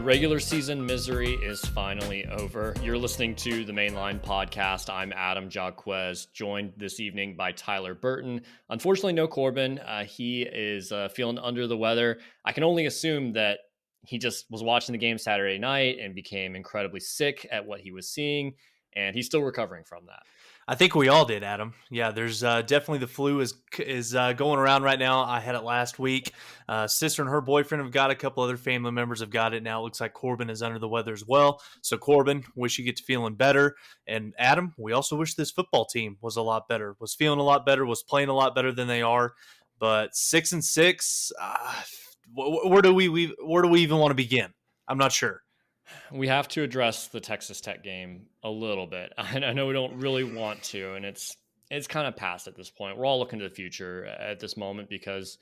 The regular season misery is finally over. You're listening to the Mainline Podcast. I'm Adam Jacquez, joined this evening by Tyler Burton. Unfortunately, no Corbin. He is feeling under the weather. I can only assume that he just was watching the game Saturday night and became incredibly sick at what he was seeing, and he's still recovering from that. I think we all did, Adam. Yeah, there's definitely the flu is going around right now. I had it last week. Sister and her boyfriend have got it. A couple other family members have got it. Now it looks like Corbin is under the weather as well. So Corbin, wish you get to feeling better. And Adam, we also wish this football team was a lot better, was feeling a lot better, was playing a lot better than they are. But 6-6, where do we even want to begin? I'm not sure. We have to address the Texas Tech game a little bit. I know we don't really want to, and it's kind of past at this point. We're all looking to the future at this moment because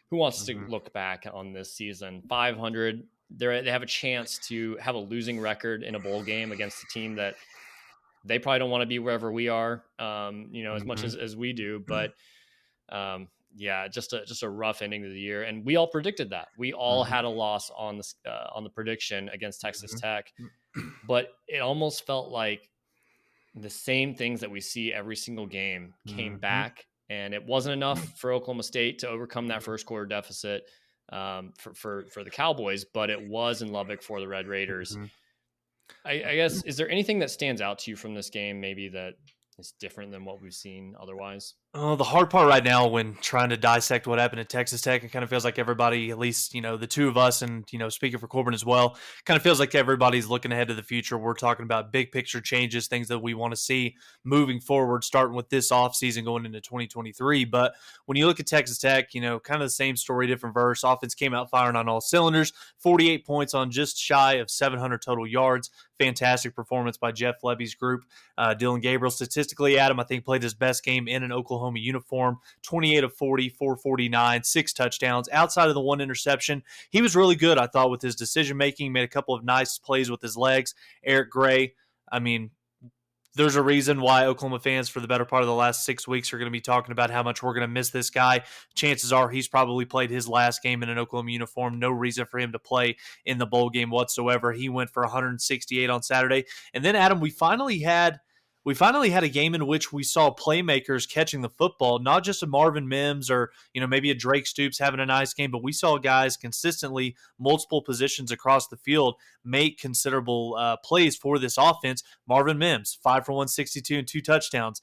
who wants to look back on this season? 500, they have a chance to have a losing record in a bowl game against a team that they probably don't want to be wherever we are, as much as we do. But yeah, just a rough ending to the year, and we all predicted that. We all had a loss on the prediction against Texas Tech, but it almost felt like the same things that we see every single game came back, and it wasn't enough for Oklahoma State to overcome that first quarter deficit for the Cowboys, but it was in Lubbock for the Red Raiders. I guess, is there anything that stands out to you from this game, maybe that is different than what we've seen otherwise? Oh, the hard part right now when trying to dissect what happened at Texas Tech, it kind of feels like everybody, at least, the two of us and, speaking for Corbin as well, kind of feels like everybody's looking ahead to the future. We're talking about big picture changes, things that we want to see moving forward, starting with this offseason going into 2023. But when you look at Texas Tech, kind of the same story, different verse. Offense came out firing on all cylinders, 48 points on just shy of 700 total yards. Fantastic performance by Jeff Lebby's group. Dylan Gabriel, statistically, Adam, I think, played his best game in an Oklahoma uniform, 28 of 40, 449, 6 touchdowns. Outside of the one interception, he was really good, I thought, with his decision-making, made a couple of nice plays with his legs. Eric Gray, I mean, there's a reason why Oklahoma fans for the better part of the last 6 weeks are going to be talking about how much we're going to miss this guy. Chances are he's probably played his last game in an Oklahoma uniform. No reason for him to play in the bowl game whatsoever. He went for 168 on Saturday. And then, Adam, we finally had a game in which we saw playmakers catching the football, not just a Marvin Mims or, maybe a Drake Stoops having a nice game, but we saw guys consistently, multiple positions across the field, make considerable plays for this offense. Marvin Mims, 5 for 162 and 2 touchdowns.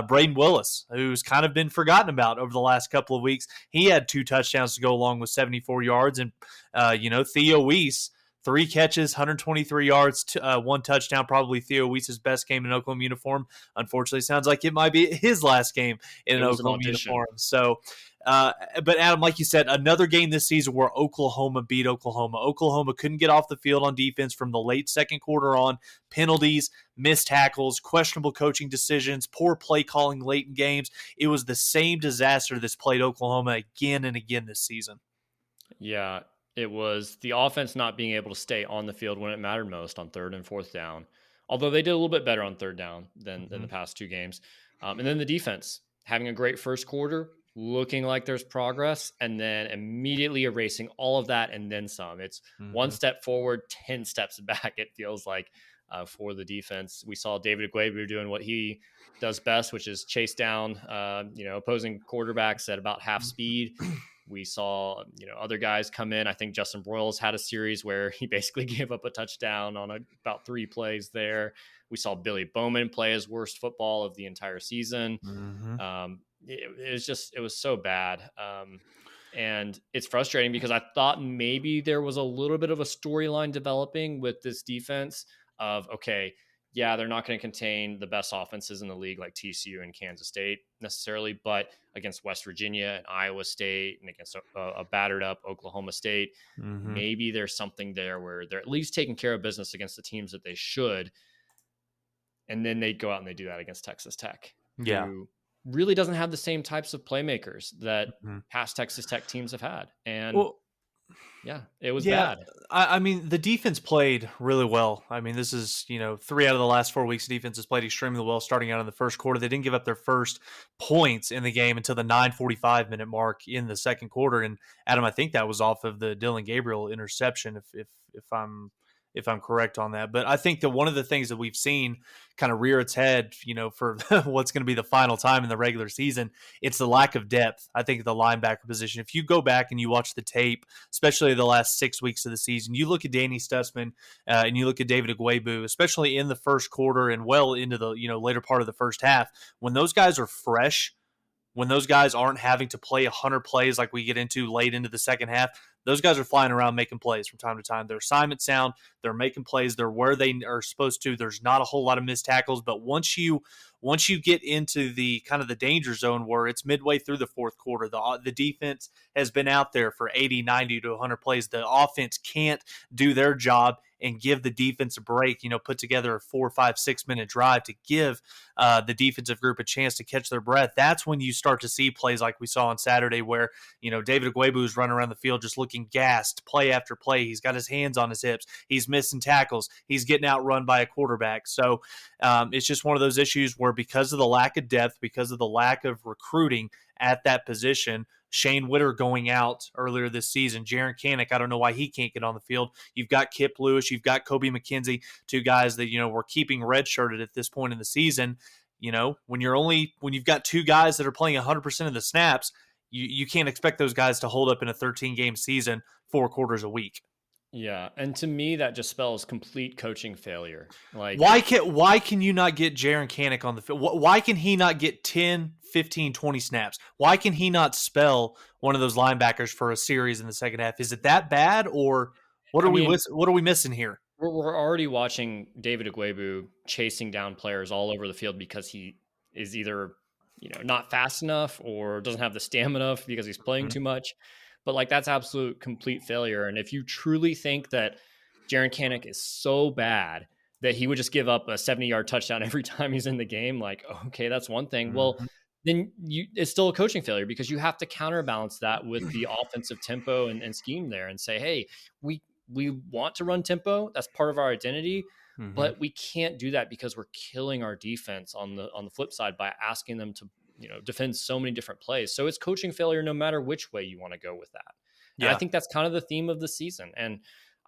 Braden Willis, who's kind of been forgotten about over the last couple of weeks, he had 2 touchdowns to go along with 74 yards. And, Theo Weiss, 3 catches, 123 yards, 1 touchdown, probably Theo Weiss's best game in an Oklahoma uniform. Unfortunately, sounds like it might be his last game in an Oklahoma uniform. So, but Adam, like you said, another game this season where Oklahoma beat Oklahoma. Oklahoma couldn't get off the field on defense from the late second quarter on. Penalties, missed tackles, questionable coaching decisions, poor play calling late in games. It was the same disaster that's played Oklahoma again and again this season. Yeah. It was the offense not being able to stay on the field when it mattered most on 3rd and 4th down, although they did a little bit better on 3rd down than the past 2 games. And then the defense having a great first quarter, looking like there's progress, and then immediately erasing all of that and then some. It's 1 step forward, 10 steps back, it feels like, for the defense. We saw David Aguabu doing what he does best, which is chase down opposing quarterbacks at about half speed. We saw, other guys come in. I think Justin Broyles had a series where he basically gave up a touchdown on about 3 plays there. We saw Billy Bowman play his worst football of the entire season. It was so bad. And it's frustrating because I thought maybe there was a little bit of a storyline developing with this defense of, okay, yeah, they're not going to contain the best offenses in the league like TCU and Kansas State necessarily, but against West Virginia and Iowa State and against a battered up Oklahoma State, maybe there's something there where they're at least taking care of business against the teams that they should. And then they go out and they do that against Texas Tech, who really doesn't have the same types of playmakers that past Texas Tech teams have had. And it was bad. I mean, the defense played really well. I mean, this is, 3 out of the last 4 weeks, defense has played extremely well starting out in the first quarter. They didn't give up their first points in the game until the 9:45 minute mark in the second quarter. And Adam, I think that was off of the Dylan Gabriel interception, if I'm if I'm correct on that. But I think that one of the things that we've seen kind of rear its head, for what's going to be the final time in the regular season, it's the lack of depth. I think the linebacker position. If you go back and you watch the tape, especially the last 6 weeks of the season, you look at Danny Stutzman and you look at David Agwebu, especially in the first quarter and well into the later part of the first half, when those guys are fresh, when those guys aren't having to play 100 plays like we get into late into the second half, those guys are flying around making plays from time to time. Their assignment sound, they're making plays, they're where they are supposed to. There's not a whole lot of missed tackles, but once you get into the kind of the danger zone where it's midway through the fourth quarter, the defense has been out there for 80, 90 to 100 plays. The offense can't do their job and give the defense a break, put together a 4, 5, 6 minute drive to give the defensive group a chance to catch their breath. That's when you start to see plays like we saw on Saturday where, David Agwebu is running around the field just looking gassed play after play. He's got his hands on his hips. He's missing tackles. He's getting outrun by a quarterback. So it's just one of those issues where because of the lack of depth, because of the lack of recruiting at that position, Shane Witter going out earlier this season, Jaron Kanek, I don't know why he can't get on the field. You've got Kip Lewis, you've got Kobe McKenzie, two guys that, we're keeping redshirted at this point in the season. When you've got two guys that are playing 100% of the snaps, you can't expect those guys to hold up in a 13-game season 4 quarters a week. Yeah, and to me, that just spells complete coaching failure. Like, why can you not get Jaron Kanek on the field? Why can he not get 10, 15, 20 snaps? Why can he not spell one of those linebackers for a series in the second half? Is it that bad, or what are we missing here? We're already watching David Agwebu chasing down players all over the field because he is either not fast enough or doesn't have the stamina because he's playing too much. But like, that's absolute complete failure. And if you truly think that Jaron Kanek is so bad that he would just give up a 70-yard touchdown every time he's in the game, like, okay, that's one thing. Well, then it's still a coaching failure because you have to counterbalance that with the offensive tempo and scheme there and say, hey, we want to run tempo. That's part of our identity. But we can't do that because we're killing our defense on the flip side by asking them to defend so many different plays. So it's coaching failure no matter which way you want to go with that. Yeah. And I think that's kind of the theme of the season. And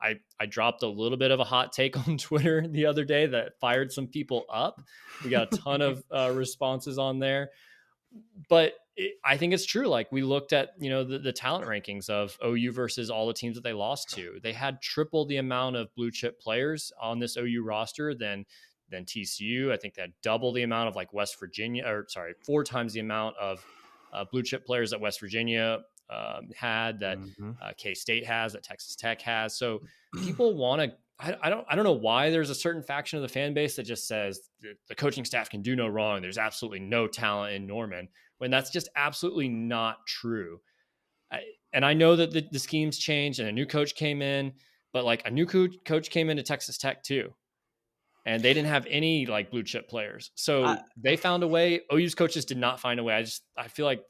I dropped a little bit of a hot take on Twitter the other day that fired some people up. We got a ton of responses on there. But I think it's true. Like, we looked at, the talent rankings of OU versus all the teams that they lost to. They had triple the amount of blue chip players on this OU roster than TCU. I think they had double the amount of like West Virginia, 4 times the amount of blue chip players that West Virginia had, that K-State has, that Texas Tech has. So people want to. I don't know why there's a certain faction of the fan base that just says the coaching staff can do no wrong. There's absolutely no talent in Norman, when that's just absolutely not true. And I know that the schemes changed and a new coach came in, but like a new coach came into Texas Tech too. And they didn't have any like blue chip players. So they found a way. OU's coaches did not find a way. I feel like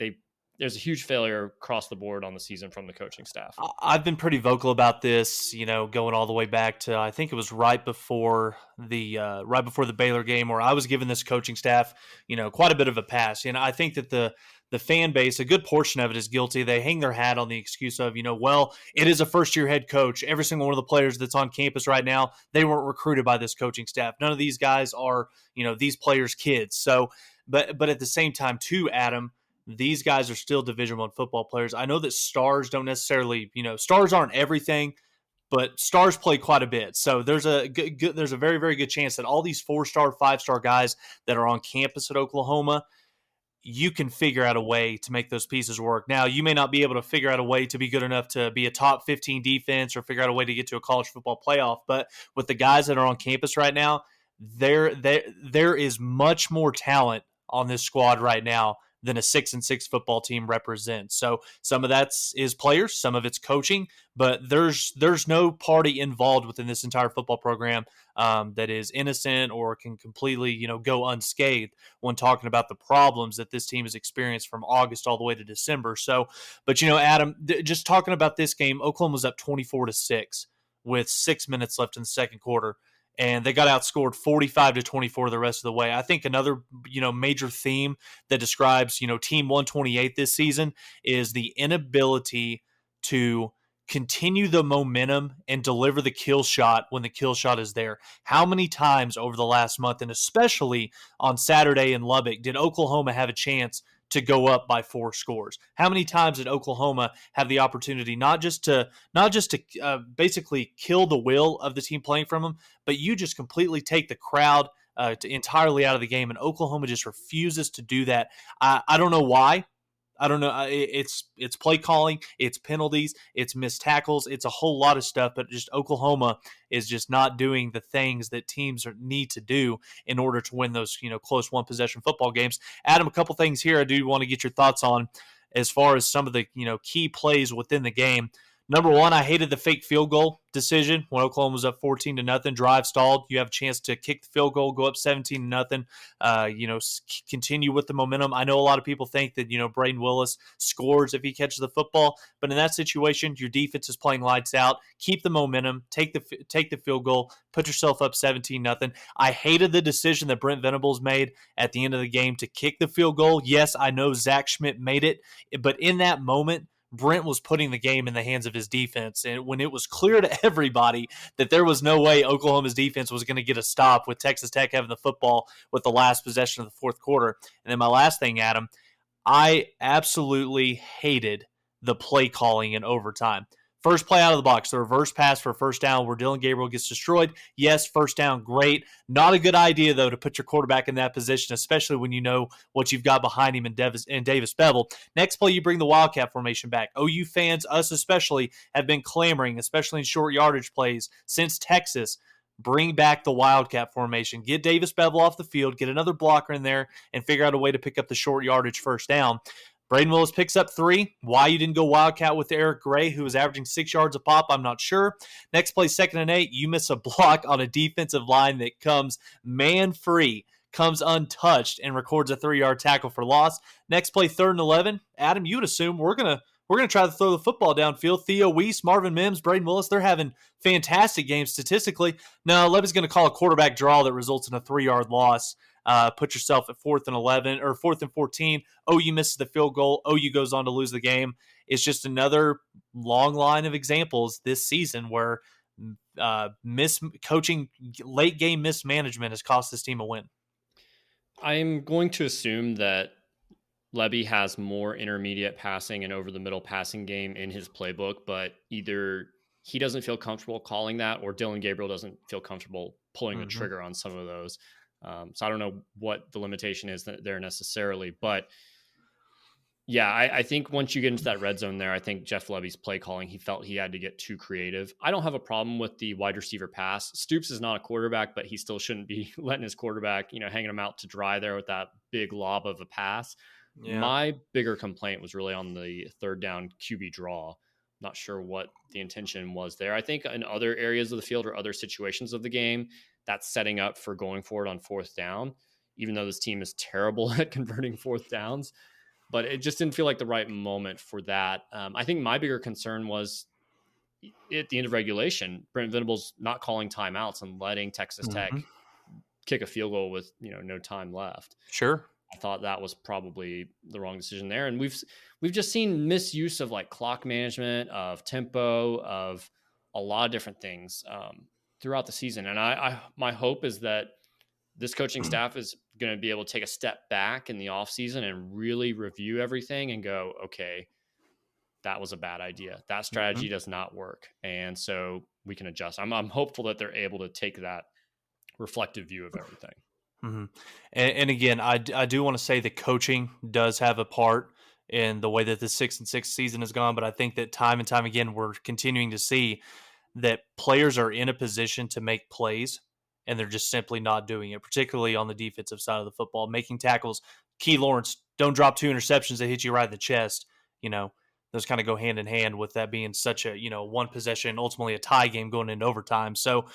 there's a huge failure across the board on the season from the coaching staff. I've been pretty vocal about this, going all the way back to, I think it was right before the Baylor game, where I was giving this coaching staff, quite a bit of a pass. I think that the fan base, a good portion of it is guilty. They hang their hat on the excuse of, well, it is a first-year head coach. Every single one of the players that's on campus right now, they weren't recruited by this coaching staff. None of these guys are, these players' kids. So, but at the same time too, Adam, these guys are still Division I football players. I know that stars don't necessarily, stars aren't everything, but stars play quite a bit. So there's a very, very good chance that all these 4-star, 5-star guys that are on campus at Oklahoma, you can figure out a way to make those pieces work. Now, you may not be able to figure out a way to be good enough to be a top 15 defense or figure out a way to get to a college football playoff. But with the guys that are on campus right now, there is much more talent on this squad right now than a 6-6 football team represents. So some of that is players, some of it's coaching, but there's no party involved within this entire football program that is innocent or can completely, go unscathed when talking about the problems that this team has experienced from August all the way to December. So, but Adam, just talking about this game, Oklahoma was up 24-6 with 6 minutes left in the second quarter, and they got outscored 45-24 the rest of the way. I think another, major theme that describes, Team 128 this season is the inability to continue the momentum and deliver the kill shot when the kill shot is there. How many times over the last month, and especially on Saturday in Lubbock, did Oklahoma have a chance to go up by 4 scores? How many times did Oklahoma have the opportunity not just to basically kill the will of the team playing from them, but you just completely take the crowd entirely out of the game, and Oklahoma just refuses to do that. I don't know why. I don't know. It's play calling, it's penalties, it's missed tackles, it's a whole lot of stuff. But just Oklahoma is just not doing the things that teams need to do in order to win those close one possession football games. Adam, a couple things here I do want to get your thoughts on as far as some of the key plays within the game. Number one, I hated the fake field goal decision when Oklahoma was up 14-0. Drive stalled. You have a chance to kick the field goal, go up 17-0. Continue with the momentum. I know a lot of people think that Braden Willis scores if he catches the football, but in that situation, your defense is playing lights out. Keep the momentum. Take the field goal. Put yourself up 17-0. I hated the decision that Brent Venables made at the end of the game to kick the field goal. Yes, I know Zach Schmidt made it, but in that moment, Brent was putting the game in the hands of his defense. And when it was clear to everybody that there was no way Oklahoma's defense was going to get a stop with Texas Tech having the football with the last possession of the fourth quarter. And then my last thing, Adam, I absolutely hated the play calling in overtime. First play out of the box, the reverse pass for a first down where Dylan Gabriel gets destroyed. Yes, first down, great. Not a good idea, though, to put your quarterback in that position, especially when you know what you've got behind him in Davis Bevel. Next play, you bring the Wildcat formation back. OU fans, us especially, have been clamoring, especially in short yardage plays, since Texas. Bring back the Wildcat formation. Get Davis Bevel off the field, get another blocker in there, and figure out a way to pick up the short yardage first down. Braden Willis picks up 3. Why you didn't go Wildcat with Eric Gray, who was averaging 6 yards a pop, I'm not sure. Next play, 2nd and 8. You miss a block on a defensive line that comes man-free, comes untouched, and records a 3-yard tackle for loss. Next play, 3rd and 11. Adam, you would assume we're gonna try to throw the football downfield. Theo Weiss, Marvin Mims, Braden Willis, they're having fantastic games statistically. No, Levy's going to call a quarterback draw that results in a 3-yard loss. Put yourself at 4th and 11 or 4th and 14. OU misses the field goal. OU goes on to lose the game. It's just another long line of examples this season where miscoaching, late game mismanagement has cost this team a win. I'm going to assume that Levy has more intermediate passing and over the middle passing game in his playbook, but either he doesn't feel comfortable calling that or Dylan Gabriel doesn't feel comfortable pulling the trigger on some of those. So I don't know what the limitation is there necessarily, but yeah, I think once you get into that red zone there, I think Jeff Levy's play calling, he felt he had to get too creative. I don't have a problem with the wide receiver pass. Stoops is not a quarterback, but he still shouldn't be letting his quarterback, hanging him out to dry there with that big lob of a pass. Yeah. My bigger complaint was really on the 3rd down QB draw. Not sure what the intention was there. I think in other areas of the field or other situations of the game, that's setting up for going forward on 4th down, even though this team is terrible at converting 4th downs. But it just didn't feel like the right moment for that. I think my bigger concern was at the end of regulation, Brent Venables not calling timeouts and letting Texas Tech kick a field goal with no time left. Sure. I thought that was probably the wrong decision there. And we've just seen misuse of like clock management, of tempo, of a lot of different things throughout the season. And my hope is that this coaching staff is going to be able to take a step back in the offseason and really review everything and go, okay, that was a bad idea. That strategy does not work. And so we can adjust. I'm hopeful that they're able to take that reflective view of everything. Mm-hmm. And again, I do want to say the coaching does have a part in the way that the 6-6 season has gone, but I think that time and time again, we're continuing to see that players are in a position to make plays and they're just simply not doing it, particularly on the defensive side of the football, making tackles. Key Lawrence, don't drop 2 interceptions that hit you right in the chest. Those kind of go hand in hand with that being such a, one possession, ultimately a tie game going into overtime. So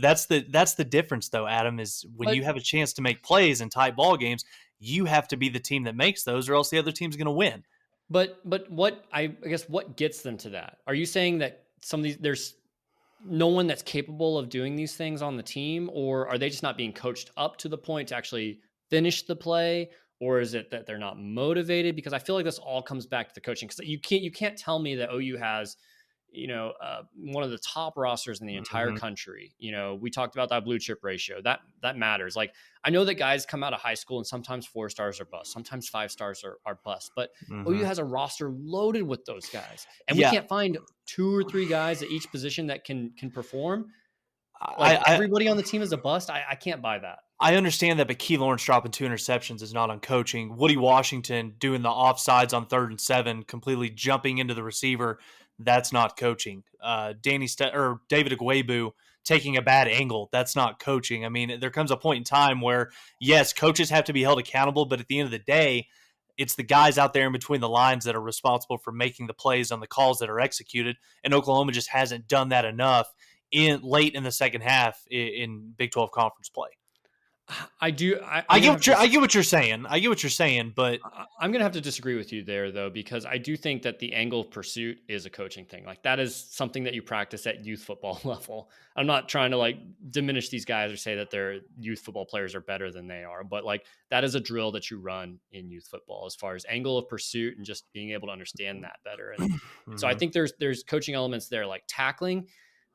that's the difference though, Adam, is when you have a chance to make plays in tight ball games, you have to be the team that makes those or else the other team's going to win. But what I guess what gets them to that? Are you saying that some of these, there's no one that's capable of doing these things on the team, or are they just not being coached up to the point to actually finish the play? Or is it that they're not motivated? Because I feel like this all comes back to the coaching. Because you can't tell me that OU has one of the top rosters in the entire Mhm. country. We talked about that blue chip ratio. That matters. Like, I know that guys come out of high school and sometimes 4 stars are bust, sometimes 5 stars are bust, but OU Mhm. has a roster loaded with those guys, and we Yeah, can't find 2 or 3 guys at each position that can perform. Like, I everybody on the team is a bust. I can't buy that. I understand that, but Key Lawrence dropping 2 interceptions is not on coaching. Woody Washington doing the offsides on 3rd and 7, completely jumping into the receiver, that's not coaching. David Agwebu taking a bad angle, that's not coaching. I mean, there comes a point in time where, yes, coaches have to be held accountable, but at the end of the day, it's the guys out there in between the lines that are responsible for making the plays on the calls that are executed, and Oklahoma just hasn't done that enough late in the second half in Big 12 conference play. I do. I I'm gonna get have to. I get what you're saying. I get what you're saying, but I'm going to have to disagree with you there, though, because I do think that the angle of pursuit is a coaching thing. Like, that is something that you practice at youth football level. I'm not trying to like diminish these guys or say that their youth football players are better than they are, but like, that is a drill that you run in youth football as far as angle of pursuit and just being able to understand that better. And so I Mhm. think there's coaching elements there, like tackling.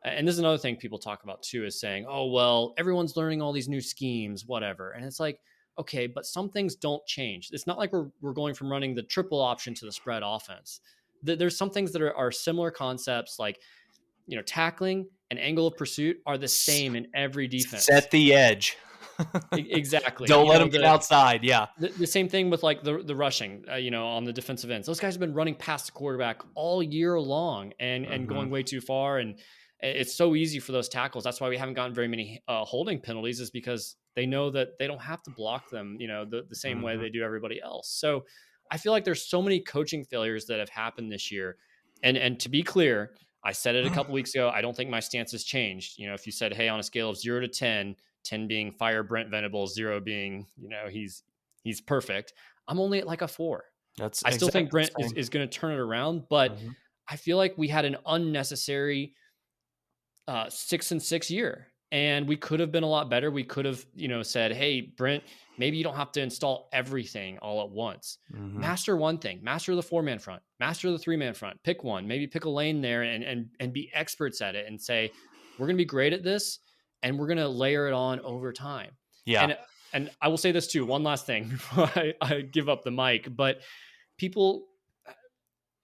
And this is another thing people talk about too, is saying, oh, well, everyone's learning all these new schemes, whatever. And it's like, okay, but some things don't change. It's not like we're going from running the triple option to the spread offense. There's some things that are similar concepts, like, tackling and angle of pursuit are the same in every defense. Set the edge. Exactly. Don't let them get outside. Yeah. The same thing with like the rushing, on the defensive ends. Those guys have been running past the quarterback all year long and Mhm. going way too far. And it's so easy for those tackles. That's why we haven't gotten very many holding penalties, is because they know that they don't have to block them, the same way Mhm. they do everybody else. So I feel like there's so many coaching failures that have happened this year. And to be clear, I said it a couple weeks ago. I don't think my stance has changed. If you said, hey, on a scale of 0 to 10, 10 being fire Brent Venables, 0 being, he's perfect, I'm only at like a 4. That's I still exactly think Brent the same. is going to turn it around, but Mhm. I feel like we had an unnecessary 6-6 year, and we could have been a lot better. We could have, said, hey, Brent, maybe you don't have to install everything all at once. Mhm. Master one thing, master the 4-man front, master the 3-man front, pick one, maybe pick a lane there and be experts at it and say, we're going to be great at this and we're going to layer it on over time. Yeah. And I will say this too, one last thing before I give up the mic, but people,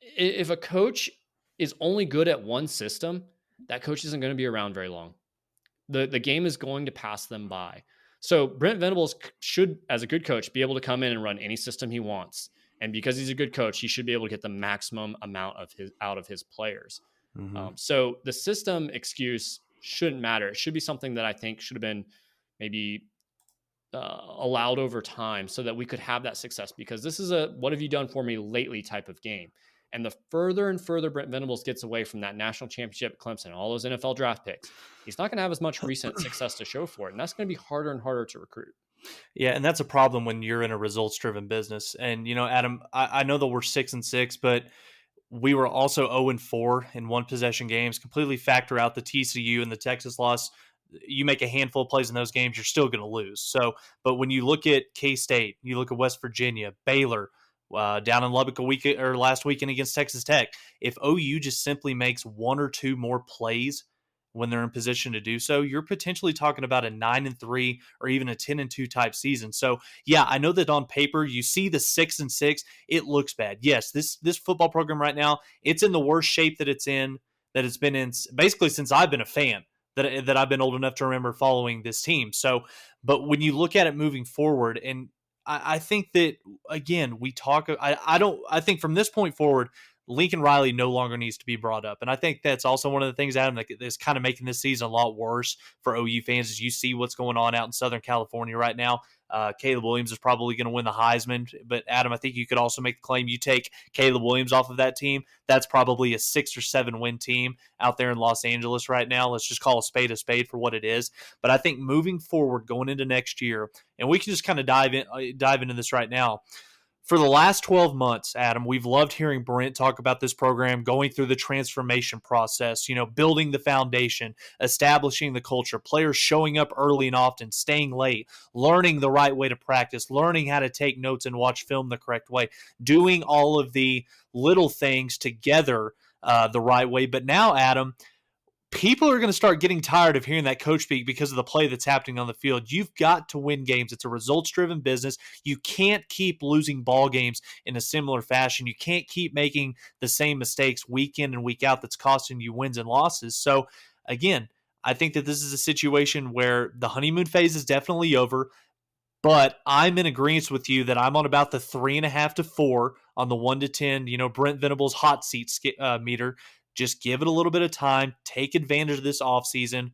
if a coach is only good at one system, that coach isn't going to be around very long. The game is going to pass them by. So Brent Venables should, as a good coach, be able to come in and run any system he wants. And because he's a good coach, he should be able to get the maximum amount of out of his players. Mhm. So the system excuse shouldn't matter. It should be something that I think should have been maybe allowed over time so that we could have that success, because this is a what have you done for me lately type of game. And the further and further Brent Venables gets away from that national championship at Clemson, all those NFL draft picks, he's not going to have as much recent success to show for it. And that's going to be harder and harder to recruit. Yeah, and that's a problem when you're in a results-driven business. And Adam, I know that we're 6-6, but we were also 0-4 in one possession games. Completely factor out the TCU and the Texas loss. You make a handful of plays in those games, you're still going to lose. So, but when you look at K-State, you look at West Virginia, Baylor, down in Lubbock last weekend against Texas Tech, if OU just simply makes 1 or 2 more plays when they're in position to do so, you're potentially talking about a 9-3 or even a 10-2 type season. So, yeah, I know that on paper you see the 6-6, it looks bad. Yes, this football program right now, it's in the worst shape that it's been in basically since I've been a fan. That I've been old enough to remember following this team. So, but when you look at it moving forward, and I think that again we talk. I think from this point forward, Lincoln Riley no longer needs to be brought up. And I think that's also one of the things, Adam, that is kind of making this season a lot worse for OU fans, as you see what's going on out in Southern California right now. Caleb Williams is probably going to win the Heisman. But, Adam, I think you could also make the claim you take Caleb Williams off of that team, that's probably a 6 or 7 win team out there in Los Angeles right now. Let's just call a spade for what it is. But I think moving forward, going into next year, and we can just kind of dive into this right now. For the last 12 months, Adam, we've loved hearing Brent talk about this program going through the transformation process, building the foundation, establishing the culture, players showing up early and often, staying late, learning the right way to practice, learning how to take notes and watch film the correct way, doing all of the little things together the right way. But now, Adam, people are going to start getting tired of hearing that coach speak because of the play that's happening on the field. You've got to win games. It's a results-driven business. You can't keep losing ball games in a similar fashion. You can't keep making the same mistakes week in and week out that's costing you wins and losses. So, again, I think that this is a situation where the honeymoon phase is definitely over, but I'm in agreement with you that I'm on about the 3.5 to 4 on the 1 to 10, Brent Venables hot seat meter. Just give it a little bit of time, take advantage of this offseason,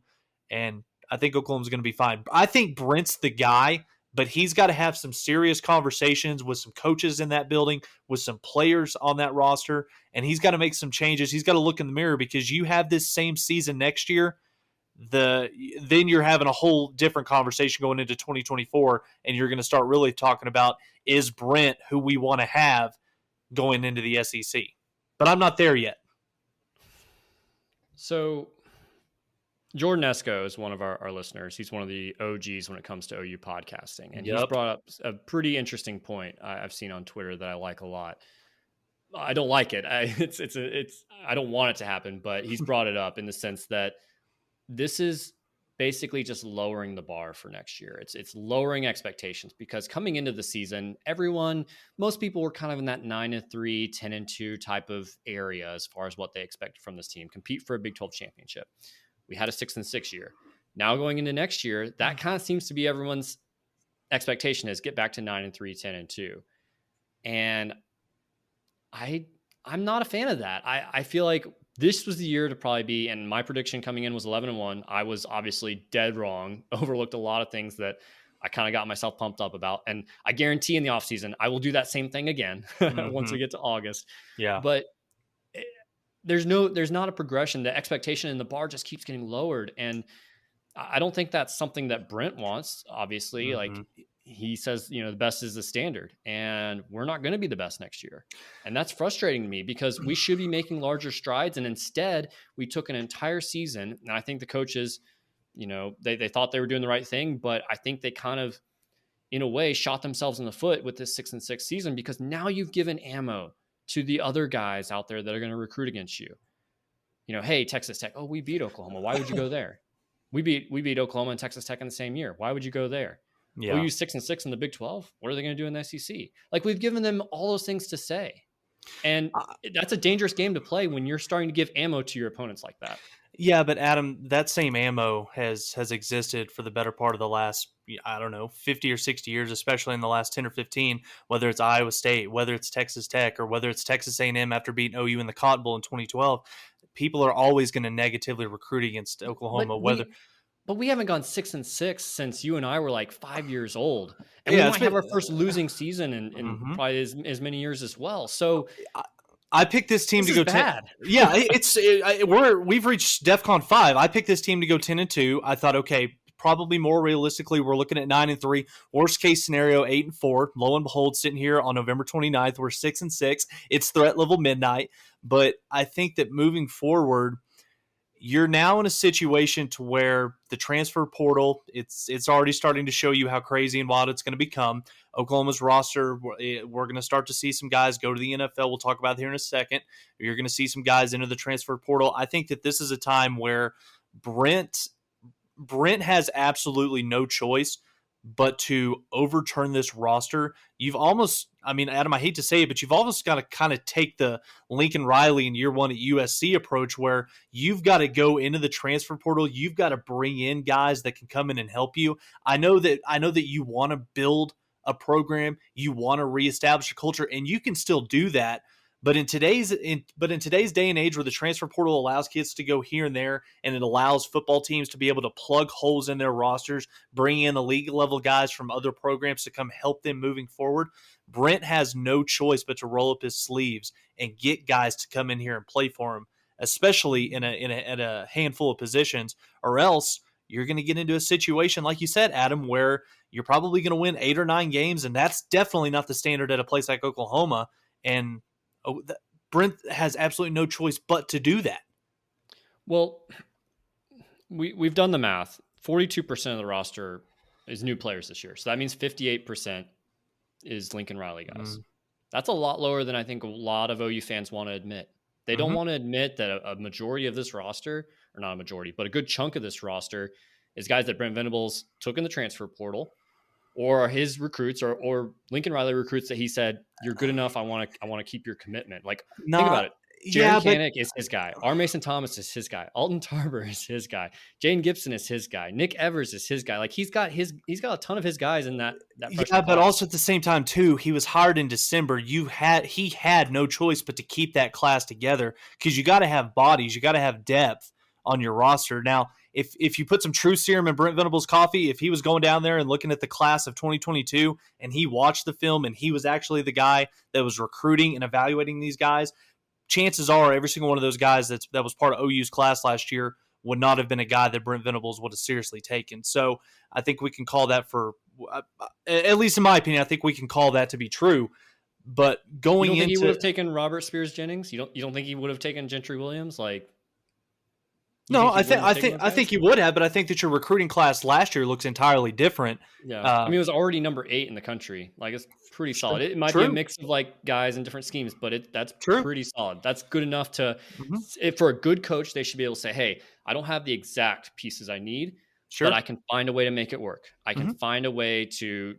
and I think Oklahoma's going to be fine. I think Brent's the guy, but he's got to have some serious conversations with some coaches in that building, with some players on that roster, and he's got to make some changes. He's got to look in the mirror because you have this same season next year. Then you're having a whole different conversation going into 2024, and you're going to start really talking about, is Brent who we want to have going into the SEC? But I'm not there yet. So Jordan Esco is one of our listeners. He's one of the OGs when it comes to OU podcasting. And he's brought up a pretty interesting point I've seen on Twitter that I like a lot. I don't like it. I don't want it to happen, but he's brought it up in the sense that this is basically just lowering the bar for next year. It's lowering expectations because coming into the season, most people were kind of in that 9-3, 10-2 type of area as far as what they expected from this team. Compete for a Big 12 championship. We had a 6-6 year. Now going into next year, that kind of seems to be everyone's expectation is get back to 9-3, 10-2. And I'm not a fan of that. I feel like this was the year to probably be, and my prediction coming in was 11-1. I was obviously dead wrong, overlooked a lot of things that I kind of got myself pumped up about. And I guarantee in the offseason, I will do that same thing again once we get to August. Yeah. But there's not a progression. The expectation and the bar just keeps getting lowered. And I don't think that's something that Brent wants, obviously. Like he says, the best is the standard, and we're not going to be the best next year. And that's frustrating to me because we should be making larger strides. And instead we took an entire season. And I think the coaches, they thought they were doing the right thing, but I think they kind of, in a way, shot themselves in the foot with this 6-6 season, because now you've given ammo to the other guys out there that are going to recruit against you. Hey, Texas Tech. Oh, we beat Oklahoma. Why would you go there? We beat Oklahoma and Texas Tech in the same year. Why would you go there? Yeah. OU 6-6 in the Big 12. What are they going to do in the SEC? Like, we've given them all those things to say. And that's a dangerous game to play when you're starting to give ammo to your opponents like that. Yeah, but Adam, that same ammo has existed for the better part of the last, 50 or 60 years, especially in the last 10 or 15, whether it's Iowa State, whether it's Texas Tech, or whether it's Texas A&M after beating OU in the Cotton Bowl in 2012. People are always going to negatively recruit against Oklahoma, But we haven't gone 6-6 since you and I were like 5 years old, and we might have our first losing season in probably as many years as well. So I picked this team to go 10. Yeah, we've reached DEFCON 5. I picked this team to go 10-2. I thought, okay, probably more realistically, we're looking at 9-3. Worst case scenario, 8-4. Lo and behold, sitting here on November 29th, we're 6-6. It's threat level midnight. But I think that moving forward, you're now in a situation to where the transfer portal, it's already starting to show you how crazy and wild it's going to become. Oklahoma's roster, we're going to start to see some guys go to the NFL. We'll talk about it here in a second. You're going to see some guys enter the transfer portal. I think that this is a time where Brent has absolutely no choice but to overturn this roster. You've almost, Adam, I hate to say it, but you've almost got to kind of take the Lincoln Riley in year one at USC approach, where you've got to go into the transfer portal. You've got to bring in guys that can come in and help you. I know that you want to build a program, you want to reestablish a culture, and you can still do that. But in today's day and age, where the transfer portal allows kids to go here and there, and it allows football teams to be able to plug holes in their rosters, bring in elite level guys from other programs to come help them moving forward, Brent has no choice but to roll up his sleeves and get guys to come in here and play for him, especially at a handful of positions, or else you're going to get into a situation, like you said, Adam, where you're probably going to win 8 or 9 games, and that's definitely not the standard at a place like Oklahoma. And Brent has absolutely no choice but to do that. Well, we've done the math. 42% of the roster is new players this year. So that means 58% is Lincoln Riley guys. That's a lot lower than I think a lot of OU fans want to admit. They don't want to admit that a majority of this roster, or not a majority, but a good chunk of this roster is guys that Brent Venables took in the transfer portal, or his recruits, or Lincoln Riley recruits that he said, "You're good enough. I want to keep your commitment." Like, think about Not, it. yeah, Jaron but Kanek is his guy. R. Mason Thomas is his guy. Alton Tarver is his guy. Jane Gibson is his guy. Nick Evers is his guy. Like, he's got a ton of his guys in that freshman yeah, but class. also at the same time too, he was hired in December. He had no choice but to keep that class together because you got to have bodies, you got to have depth on your roster. Now, if you put some true serum in Brent Venables' coffee, if he was going down there and looking at the class of 2022 and he watched the film and he was actually the guy that was recruiting and evaluating these guys, chances are every single one of those guys that was part of OU's class last year would not have been a guy that Brent Venables would have seriously taken. So I think we can call that at least in my opinion, I think we can call that to be true. But going you don't think into, he would have taken Robert Spears Jennings? You don't think he would have taken Gentry Williams? Like, no, I think he would have, but I think that your recruiting class last year looks entirely different. Yeah, I mean, it was already number 8 in the country. Like, it's pretty solid. It might be a mix of like guys in different schemes, but that's pretty solid. That's good enough to, for a good coach, they should be able to say, "Hey, I don't have the exact pieces I need, but I can find a way to make it work. I can find a way to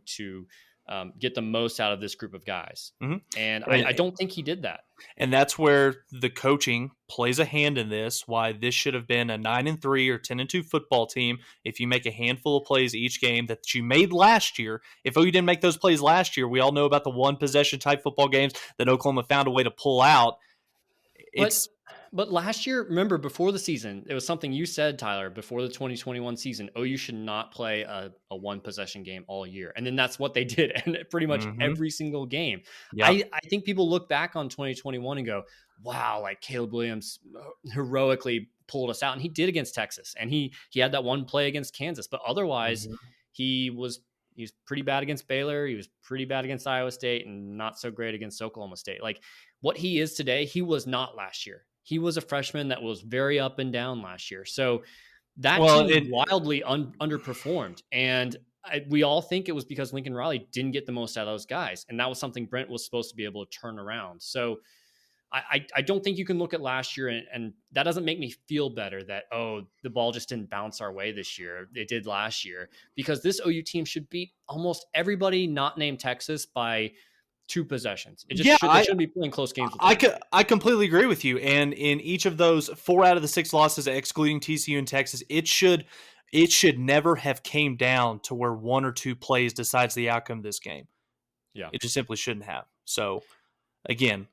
get the most out of this group of guys." And I don't think he did that. And that's where the coaching plays a hand in this, why this should have been a 9-3 or 10-2 football team. If you make a handful of plays each game that you made last year, if OU didn't make those plays last year, we all know about the one possession type football games that Oklahoma found a way to pull out. But last year, remember, before the season, it was something you said, Tyler, before the 2021 season, OU should not play a one-possession game all year. And then that's what they did, and pretty much every single game. Yep. I think people look back on 2021 and go, wow, like Caleb Williams heroically pulled us out. And he did against Texas. And he had that one play against Kansas. But otherwise, he was pretty bad against Baylor. He was pretty bad against Iowa State and not so great against Oklahoma State. Like, what he is today, he was not last year. He was a freshman that was very up and down last year. So that team wildly underperformed. And we all think it was because Lincoln Riley didn't get the most out of those guys. And that was something Brent was supposed to be able to turn around. So I don't think you can look at last year and that doesn't make me feel better that, oh, the ball just didn't bounce our way this year. It did last year, because this OU team should beat almost everybody not named Texas by 2 possessions. It just shouldn't be playing close games. I completely agree with you. And in each of those 4 out of the 6 losses, excluding TCU and Texas, it should never have came down to where 1 or 2 plays decides the outcome of this game. Yeah, it just simply shouldn't have. So again,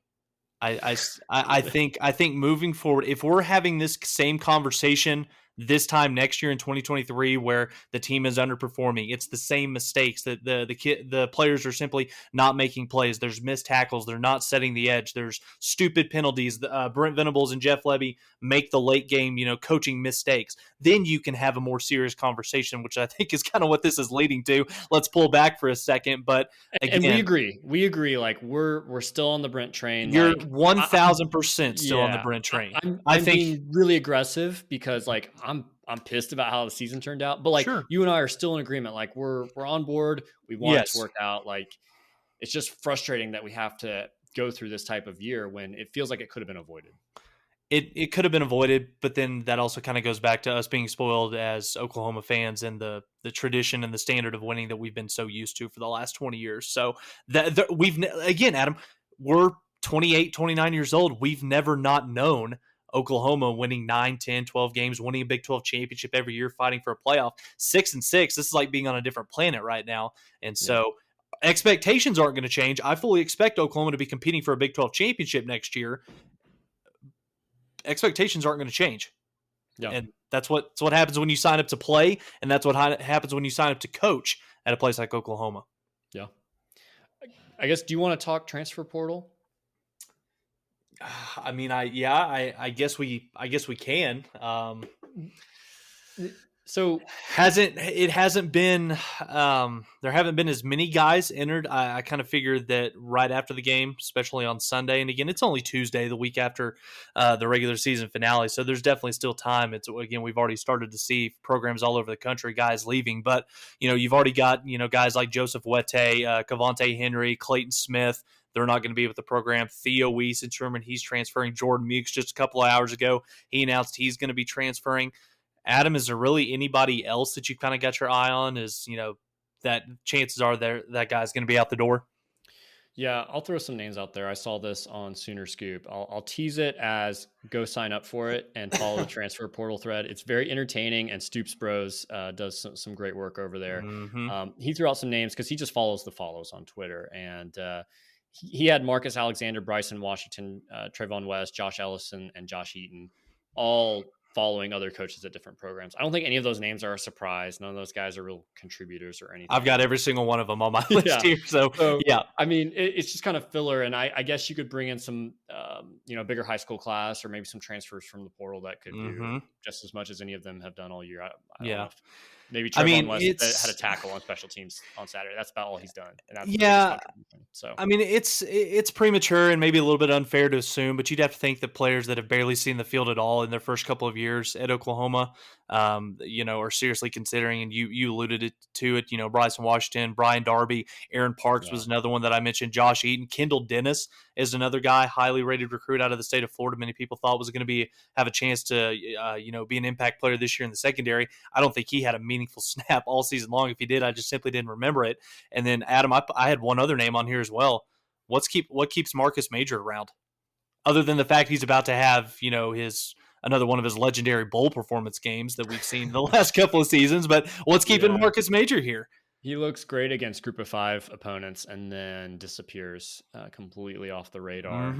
I think moving forward, if we're having this same conversation this time next year in 2023 where the team is underperforming, it's the same mistakes that the players are simply not making plays. There's missed tackles. They're not setting the edge. There's stupid penalties. Brent Venables and Jeff Levy make the late game, coaching mistakes. Then you can have a more serious conversation, which I think is kind of what this is leading to. Let's pull back for a second. But again, and we agree. Like, we're still on the Brent train. You're 1,000% still on the Brent train. I think being really aggressive because like I'm pissed about how the season turned out, but like you and I are still in agreement. Like we're on board. We want it to work out. Like, it's just frustrating that we have to go through this type of year when it feels like it could have been avoided. It could have been avoided, but then that also kind of goes back to us being spoiled as Oklahoma fans and the tradition and the standard of winning that we've been so used to for the last 20 years. So again, Adam, we're 28, 29 years old. We've never not known Oklahoma winning 9, 10, 12 games, winning a Big 12 championship every year, fighting for a playoff. 6-6. This is like being on a different planet right now. And so expectations aren't going to change. I fully expect Oklahoma to be competing for a Big 12 championship next year. Expectations aren't going to change. Yeah. And that's what happens when you sign up to play. And that's what happens when you sign up to coach at a place like Oklahoma. Yeah. I guess, do you want to talk transfer portal? I mean, I guess we can. So it hasn't been there haven't been as many guys entered. I kind of figured that right after the game, especially on Sunday, and again, it's only Tuesday, the week after the regular season finale, so there's definitely still time. It's, again, we've already started to see programs all over the country, guys leaving, but you've already got guys like Joseph Wette, Cavante Henry, Clayton Smith, they're not going to be with the program. Theo Weiss and Sherman, he's transferring. Jordan Meeks just a couple of hours ago, he announced he's going to be transferring. Adam, is there really anybody else that you kind of got your eye on? Is, that chances are that guy's going to be out the door? Yeah, I'll throw some names out there. I saw this on Sooner Scoop. I'll tease it as go sign up for it and follow the transfer portal thread. It's very entertaining, and Stoops Bros does some great work over there. Mm-hmm. He threw out some names because he just follows the follows on Twitter, and he had Marcus Alexander, Bryson Washington, Trayvon West, Josh Ellison, and Josh Eaton all following other coaches at different programs. I don't think any of those names are a surprise. None of those guys are real contributors or anything. I've got every single one of them on my list here. So yeah. I mean, it's just kind of filler. And I guess you could bring in some, bigger high school class or maybe some transfers from the portal that could do just as much as any of them have done all year. I don't know if maybe Trayvon West had a tackle on special teams on Saturday. That's about all he's done. And that's so I mean, it's premature and maybe a little bit unfair to assume, but you'd have to think that players that have barely seen the field at all in their first couple of years at Oklahoma, are seriously considering. And you alluded to it. Bryson Washington, Brian Darby, Aaron Parks was another one that I mentioned. Josh Eaton, Kendall Dennis is another guy, highly rated recruit out of the state of Florida. Many people thought was going to have a chance to be an impact player this year in the secondary. I don't think he had a meaningful snap all season long. If he did, I just simply didn't remember it. And then Adam, I had one other name on here as well. What keeps Marcus Major around, other than the fact he's about to have another one of his legendary bowl performance games that we've seen the last couple of seasons? But what's keeping Marcus Major here? He looks great against Group of 5 opponents and then disappears completely off the radar.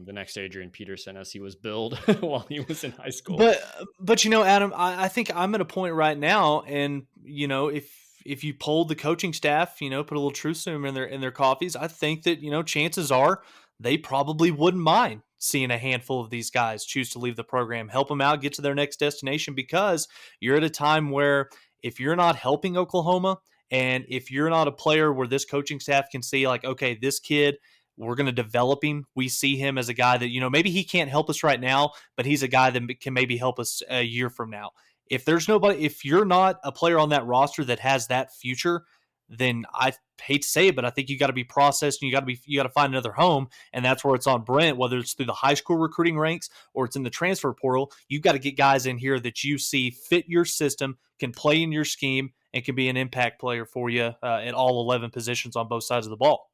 The next Adrian Peterson, as he was billed while he was in high school. But Adam, I think I'm at a point right now, and if you polled the coaching staff, put a little truth serum in their coffees, I think that chances are they probably wouldn't mind seeing a handful of these guys choose to leave the program, help them out, get to their next destination, because you're at a time where if you're not helping Oklahoma, and if you're not a player where this coaching staff can see like, okay, this kid, we're going to develop him. We see him as a guy that, maybe he can't help us right now, but he's a guy that can maybe help us a year from now. If you're not a player on that roster that has that future, then I hate to say it, but I think you got to be processed and you got to find another home. And that's where it's on Brent, whether it's through the high school recruiting ranks or it's in the transfer portal. You've got to get guys in here that you see fit your system, can play in your scheme, and can be an impact player for you at all 11 positions on both sides of the ball.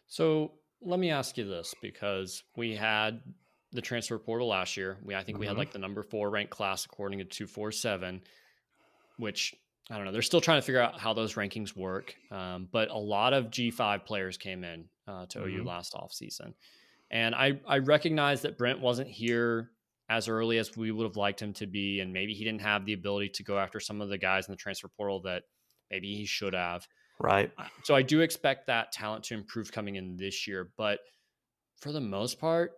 So let me ask you this, because we had the transfer portal last year. I think we had like the number 4 ranked class according to 247, which I don't know. They're still trying to figure out how those rankings work. But a lot of G5 players came in to OU last offseason. And I recognize that Brent wasn't here as early as we would have liked him to be. And maybe he didn't have the ability to go after some of the guys in the transfer portal that maybe he should have. Right. So I do expect that talent to improve coming in this year. But for the most part,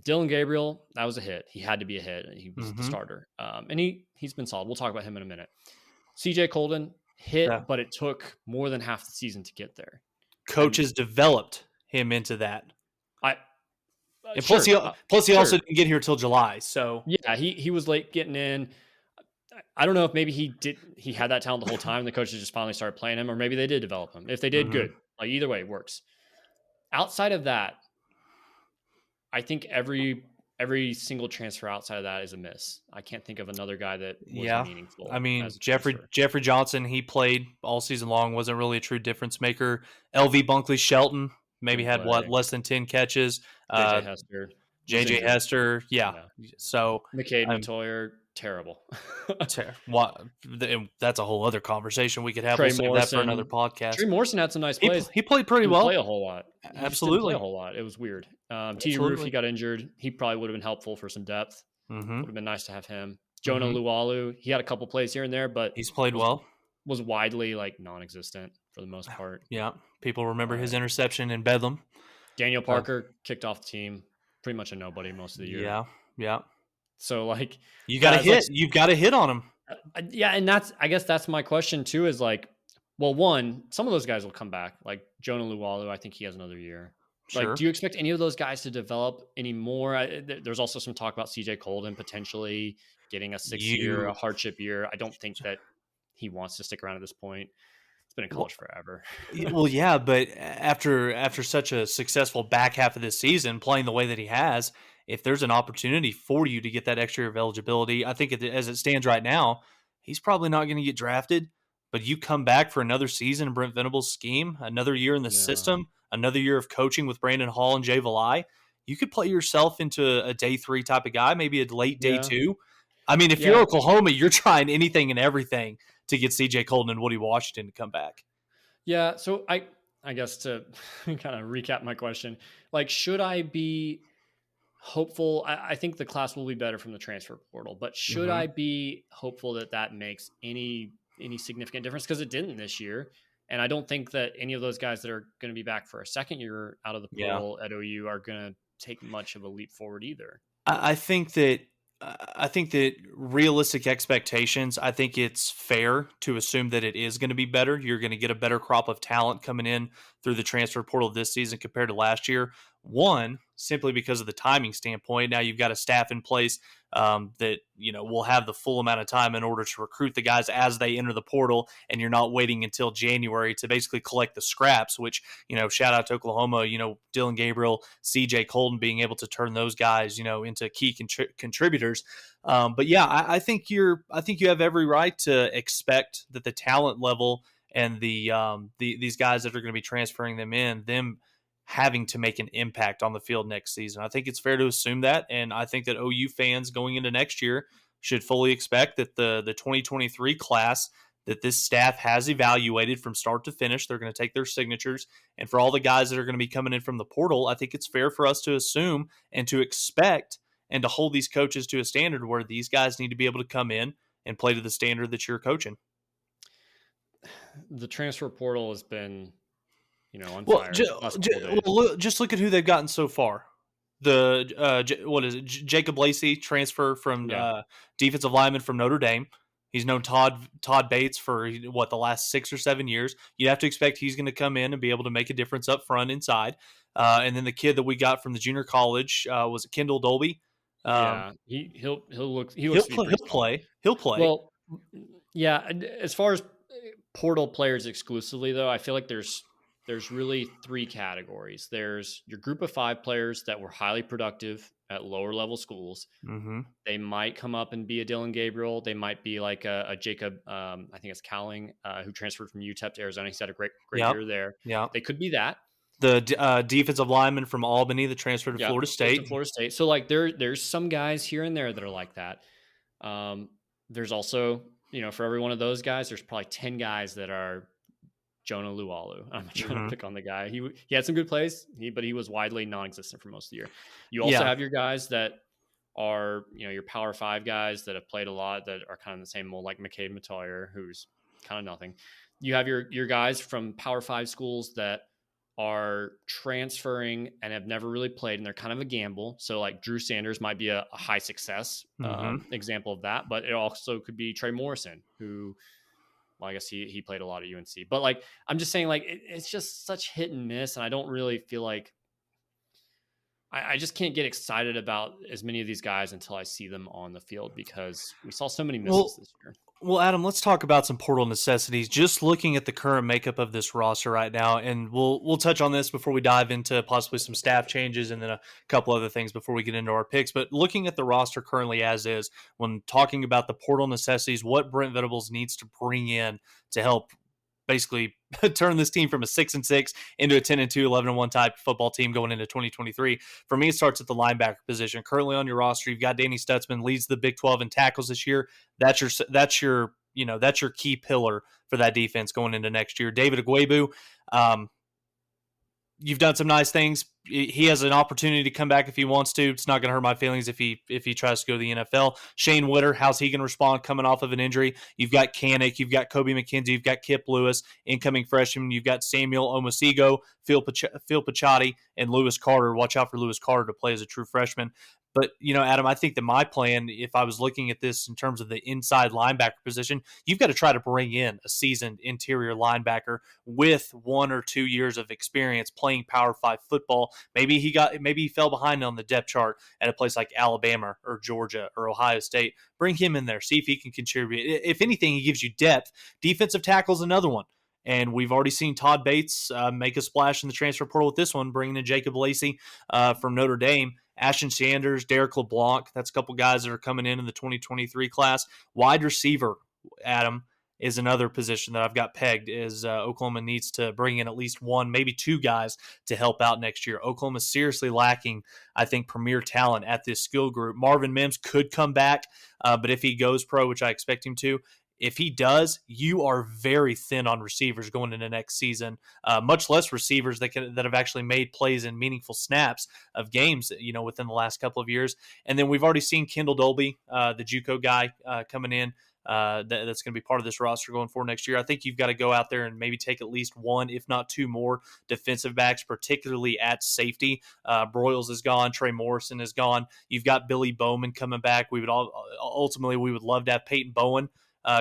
Dylan Gabriel, that was a hit. He had to be a hit. He was the starter. And he's been solid. We'll talk about him in a minute. CJ Colden hit, but it took more than half the season to get there. Coaches developed him into that. Plus he also didn't get here till July. So yeah, he was late getting in. I don't know if maybe he had that talent the whole time. The coaches just finally started playing him, or maybe they did develop him. If they did, good. Like either way, it works. Outside of that, I think every single transfer outside of that is a miss. I can't think of another guy that was meaningful. I mean, Jeffrey Johnson, he played all season long, wasn't really a true difference maker. LV Bunkley Shelton maybe had less than 10 catches. JJ Hester. Yeah. So McCade Matoyer, terrible. That's a whole other conversation we could have. We'll save that for another podcast. Trey Morrison had some nice plays. He played pretty well. Play a whole lot. Absolutely. Play a whole lot. It was weird. TJ Roof, he got injured. He probably would have been helpful for some depth. Would have been nice to have him. Jonah Lualu, he had a couple plays here and there, but he's played well. Was widely non-existent for the most part. Yeah. People remember his interception in Bedlam. Daniel Parker kicked off the team, pretty much a nobody most of the year. Yeah. So you got to hit. You've got to hit on him. Yeah, and I guess that's my question too. Is one, some of those guys will come back. Like Jonah Lualu, I think he has another year. Sure. Do you expect any of those guys to develop anymore? There's also some talk about CJ Colden potentially getting a 6-year, a hardship year. I don't think that he wants to stick around at this point. It's been in college forever. Well, yeah, but after such a successful back half of this season, playing the way that he has, if there's an opportunity for you to get that extra year of eligibility, I think as it stands right now, he's probably not going to get drafted. But you come back for another season in Brent Venables' scheme, another year in the Yeah. system, another year of coaching with Brandon Hall and Jay Valai. You could play yourself into a day 3 type of guy, maybe a late day Yeah. 2. I mean, if you're Yeah. Oklahoma, you're trying anything and everything to get CJ Colton and Woody Washington to come back. Yeah. So I guess to kind of recap my question, like, should I be hopeful? I think the class will be better from the transfer portal, but should Mm-hmm. I be hopeful that that makes any significant difference? Because it didn't this year. And I don't think that any of those guys that are going to be back for a second year out of the Yeah. portal at OU are going to take much of a leap forward either. I think that realistic expectations. I think it's fair to assume that it is going to be better. You're going to get a better crop of talent coming in through the transfer portal this season compared to last year. One, simply because of the timing standpoint. Now you've got a staff in place that will have the full amount of time in order to recruit the guys as they enter the portal, and you're not waiting until January to basically collect the scraps. Which shout out to Oklahoma. Dylan Gabriel, C.J. Colton being able to turn those guys into key contributors. But yeah, I think you have every right to expect that the talent level and these guys that are going to be transferring them having to make an impact on the field next season. I think it's fair to assume that, and I think that OU fans going into next year should fully expect that the 2023 class that this staff has evaluated from start to finish, they're going to take their signatures. And for all the guys that are going to be coming in from the portal, I think it's fair for us to assume and to expect and to hold these coaches to a standard where these guys need to be able to come in and play to the standard that you're coaching. The transfer portal has been, on Well, fire the last couple of days. just look at who they've gotten so far. What is it? Jacob Lacey, transfer from Yeah. defensive lineman from Notre Dame. He's known Todd Bates for the last 6 or 7 years. You'd have to expect he's going to come in and be able to make a difference up front inside. And then the kid that we got from the junior college was it Kendall Dolby. Yeah, he looks to be pretty solid. He'll play. Well, yeah. As far as portal players exclusively, though, I feel like there's really 3 categories. There's your group of 5 players that were highly productive at lower level schools. Mm-hmm. They might come up and be a Dylan Gabriel. They might be like a Jacob. I think it's Cowling, who transferred from UTEP to Arizona. He's had a great year there. Yeah, they could be that. The defensive lineman from Albany that transferred to Florida State. So like there's some guys here and there that are like that. There's also, for every one of those guys, there's probably 10 guys that are Jonah Lualu. I'm not trying to pick on the guy. He had some good plays, but he was widely non-existent for most of the year. You also have your guys that are, your Power 5 guys that have played a lot that are kind of the same mold, like McCade Matoyer, who's kind of nothing. You have your guys from Power 5 schools that are transferring and have never really played, and they're kind of a gamble. So like Drew Sanders might be a high success example of that, but it also could be Trey Morrison, who, well, I guess he played a lot at UNC. But like, I'm just saying, like, it's just such hit and miss, and I don't really feel like I just can't get excited about as many of these guys until I see them on the field, because we saw so many misses this year. Well, Adam, let's talk about some portal necessities. Just looking at the current makeup of this roster right now, and we'll touch on this before we dive into possibly some staff changes and then a couple other things before we get into our picks. But looking at the roster currently as is, when talking about the portal necessities, what Brent Venables needs to bring in to help basically turn this team from a 6-6 into a 10-2, 11-1 type football team going into 2023. For me, it starts at the linebacker position. Currently on your roster, you've got Danny Stutzman, leads the Big 12 in tackles this year. That's your key pillar for that defense going into next year. David Agwebu, you've done some nice things. He has an opportunity to come back if he wants to. It's not going to hurt my feelings if he tries to go to the NFL. Shane Witter, how's he going to respond coming off of an injury? You've got Kanik, you've got Kobe McKenzie, you've got Kip Lewis, incoming freshman. You've got Samuel Omosigo, Phil Pachotti, and Lewis Carter. Watch out for Lewis Carter to play as a true freshman. But, Adam, I think that my plan, if I was looking at this in terms of the inside linebacker position, you've got to try to bring in a seasoned interior linebacker with 1 or 2 years of experience playing Power 5 football. Maybe he fell behind on the depth chart at a place like Alabama or Georgia or Ohio State. Bring him in there. See if he can contribute. If anything, he gives you depth. Defensive tackle is another one. And we've already seen Todd Bates make a splash in the transfer portal with this one, bringing in Jacob Lacey from Notre Dame. Ashton Sanders, Derek LeBlanc. That's a couple guys that are coming in the 2023 class. Wide receiver, Adam, is another position that I've got pegged, is Oklahoma needs to bring in at least one, maybe two guys to help out next year. Oklahoma's seriously lacking, I think, premier talent at this skill group. Marvin Mims could come back, but if he goes pro, which I expect him to, if he does, you are very thin on receivers going into next season, much less receivers that have actually made plays in meaningful snaps of games, within the last couple of years. And then we've already seen Kendall Dolby, the JUCO guy, coming in. That's going to be part of this roster going forward next year. I think you've got to go out there and maybe take at least one, if not two more defensive backs, particularly at safety. Broyles is gone. Trey Morrison is gone. You've got Billy Bowman coming back. We would love to have Peyton Bowen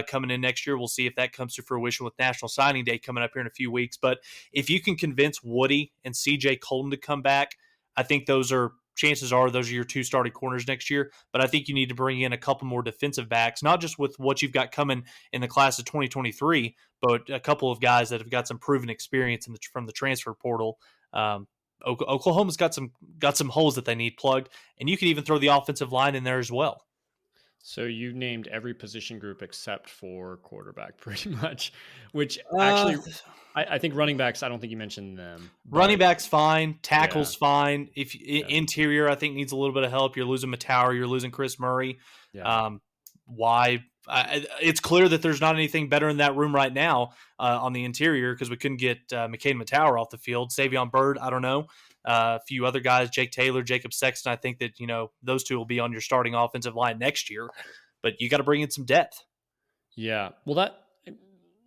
coming in next year. We'll see if that comes to fruition with National Signing Day coming up here in a few weeks. But if you can convince Woody and CJ Colton to come back, I think chances are those are your two starting corners next year. But I think you need to bring in a couple more defensive backs, not just with what you've got coming in the class of 2023, but a couple of guys that have got some proven experience from the transfer portal. Oklahoma's got some holes that they need plugged, and you could even throw the offensive line in there as well. So you named every position group except for quarterback, pretty much. Which actually, I think running backs. I don't think you mentioned them. Running backs fine, tackles fine. Interior, I think needs a little bit of help. You're losing Matauer, you're losing Chris Murray. Yeah. Why? It's clear that there's not anything better in that room right now on the interior because we couldn't get McCain Matauer off the field. Savion Byrd, I don't know. A few other guys, Jake Taylor, Jacob Sexton. I think that, those two will be on your starting offensive line next year, but you got to bring in some depth. Yeah. Well,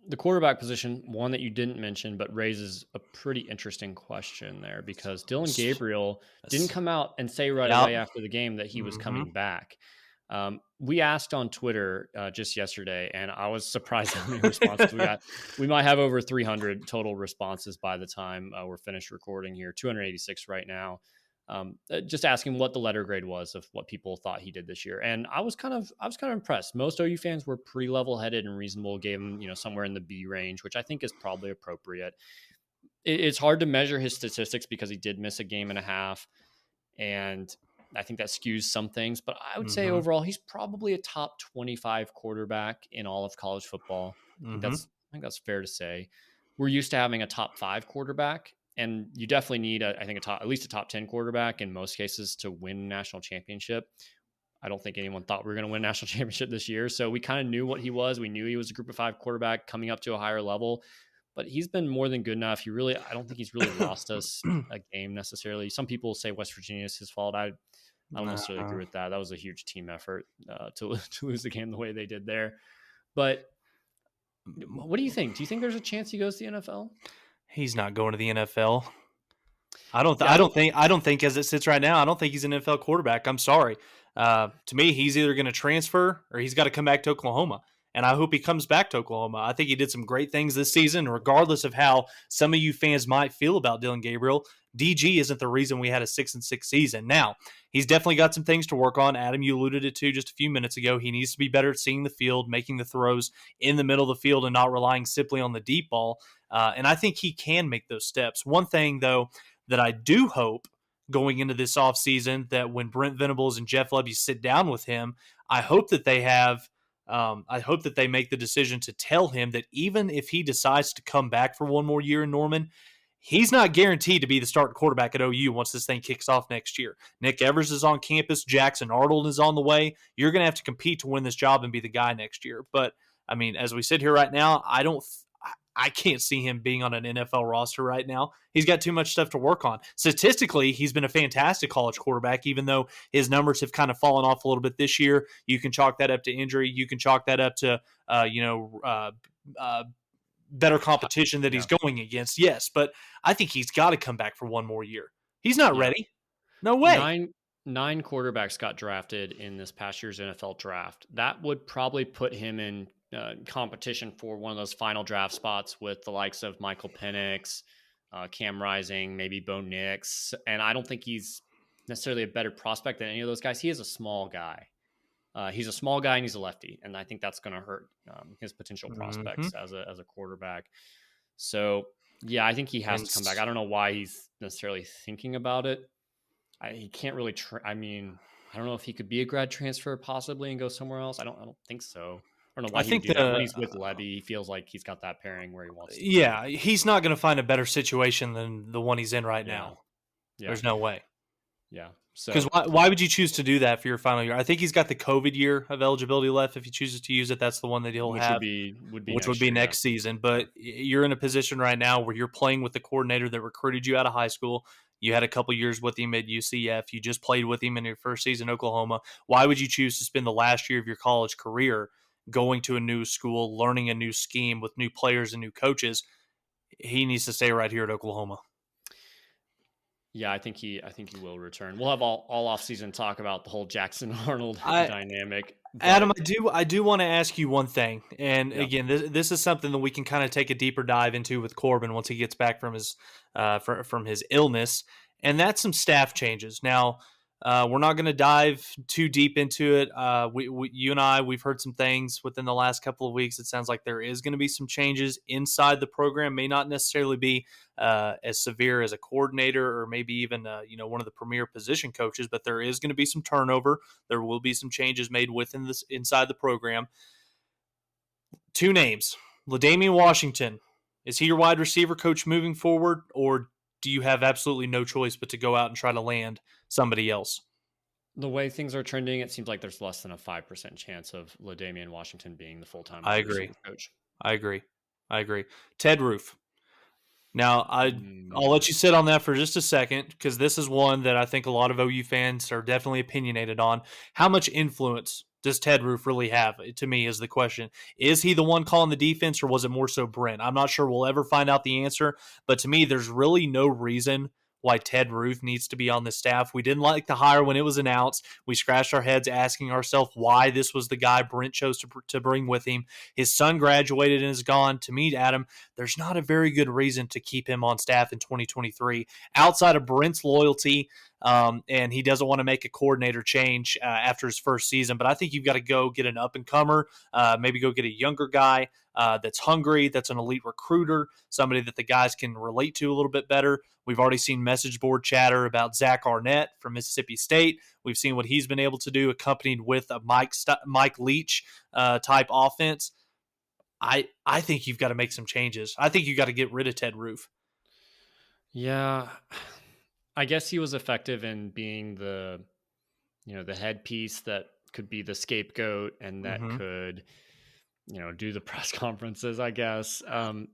the quarterback position, one that you didn't mention, but raises a pretty interesting question there because Dillon Gabriel didn't come out and say right away after the game that he was coming back. We asked on Twitter just yesterday, and I was surprised how many responses we got. We might have over 300 total responses by the time we're finished recording here, 286 right now. Just asking what the letter grade was of what people thought he did this year. And I was kind of impressed. Most OU fans were pretty level-headed and reasonable, gave him, somewhere in the B range, which I think is probably appropriate. It's hard to measure his statistics because he did miss a game and a half. And I think that skews some things, but I would say overall, he's probably a top 25 quarterback in all of college football. I think that's fair to say. We're used to having a top 5 quarterback, and you definitely need at least a top 10 quarterback in most cases to win a national championship. I don't think anyone thought we were going to win a national championship this year. So we kind of knew what he was. We knew he was a group of 5 quarterback coming up to a higher level, but he's been more than good enough. I don't think he's really lost us a game necessarily. Some people say West Virginia is his fault. I don't necessarily agree with that. That was a huge team effort to lose the game the way they did there. But what do you think? Do you think there's a chance he goes to the NFL? He's not going to the NFL. I don't think as it sits right now, I don't think he's an NFL quarterback. I'm sorry. To me, he's either going to transfer or he's got to come back to Oklahoma. And I hope he comes back to Oklahoma. I think he did some great things this season, regardless of how some of you fans might feel about Dillon Gabriel. DG isn't the reason we had a 6-6 season. Now, he's definitely got some things to work on. Adam, you alluded it to just a few minutes ago. He needs to be better at seeing the field, making the throws in the middle of the field and not relying simply on the deep ball. And I think he can make those steps. One thing, though, that I do hope going into this offseason, that when Brent Venables and Jeff Lebby sit down with him, I hope that they make the decision to tell him that even if he decides to come back for one more year in Norman, he's not guaranteed to be the starting quarterback at OU once this thing kicks off next year. Nick Evers is on campus. Jackson Arnold is on the way. You're going to have to compete to win this job and be the guy next year. But, I mean, as we sit here right now, I can't see him being on an NFL roster right now. He's got too much stuff to work on. Statistically, he's been a fantastic college quarterback, even though his numbers have kind of fallen off a little bit this year. You can chalk that up to injury. You can chalk that up to, better competition that he's going against. Yes, but I think he's got to come back for one more year. He's not ready. No way. Nine quarterbacks got drafted in this past year's NFL draft. That would probably put him in competition for one of those final draft spots with the likes of Michael Penix, Cam Rising, maybe Bo Nix. And I don't think he's necessarily a better prospect than any of those guys. He is a small guy. He's a small guy and he's a lefty. And I think that's going to hurt his potential prospects as a quarterback. So yeah, I think he has And to come back. I don't know why he's necessarily thinking about it. He can't really. I mean, I don't know if he could be a grad transfer possibly and go somewhere else. I don't think so. I don't know I why he would think do that when he's with Levy. He feels like he's got that pairing where he wants to be. yeah, he's not going to find a better situation than the one he's in right Yeah, now. yeah, There's no way. yeah. Because So why would you choose to do that for your final year? I think he's got the COVID year of eligibility left. If he chooses to use it, that's the one that he'll which would have, be which would next be year. Yeah, next season. yeah. But you're in a position right now where you're playing with the coordinator that recruited you out of high school. You had a couple years with him at UCF. You just played with him in your first season in Oklahoma. Why would you choose to spend the last year of your college career going to a new school, learning a new scheme with new players and new coaches? He needs to stay right here at Oklahoma. Yeah, I think he will return. We'll have all off season talk about the whole Jackson Arnold I dynamic. Adam, But I do want to ask you one thing, and yeah, again, this is something that we can kind of take a deeper dive into with Corbin once he gets back from his from his illness, and that's some staff changes. Now, we're not going to dive too deep into it. You and I, we've heard some things within the last couple of weeks. It sounds like there is going to be some changes inside the program. May not necessarily be as severe as a coordinator or maybe even one of the premier position coaches, but there is going to be some turnover. There will be some changes made within this inside the program. Two names: LaDamian Washington. Is he your wide receiver coach moving forward, or do you have absolutely no choice but to go out and try to land somebody else? the way things are trending, it seems like there's less than a 5% chance of LaDamian Washington being the full time I wide agree. receiver coach. I agree. I agree. Ted Roof. Now, I'll Mm, let you sit on that for just a second because this is one that I think a lot of OU fans are definitely opinionated on. How much influence does Ted Roof really have? To me, is the question. Is he the one calling the defense, or was it more so Brent? I'm not sure we'll ever find out the answer, but to me, there's really no reason why Ted Roof needs to be on the staff. We didn't like the hire when it was announced. We scratched our heads asking ourselves why this was the guy Brent chose to bring with him. His son graduated and is gone. To me, Adam, there's not a very good reason to keep him on staff in 2023 outside of Brent's loyalty. And he doesn't want to make a coordinator change after his first season. But I think you've got to go get an up and comer, maybe go get a younger guy that's hungry, that's an elite recruiter, somebody that the guys can relate to a little bit better. We've already seen message board chatter about Zach Arnett from Mississippi State. We've seen what he's been able to do, accompanied with a Mike Leach type offense. I think you've got to make some changes. I think you got to get rid of Ted Roof. yeah, I guess he was effective in being the headpiece that could be the scapegoat and that Mm-hmm. could do the press conferences, I guess,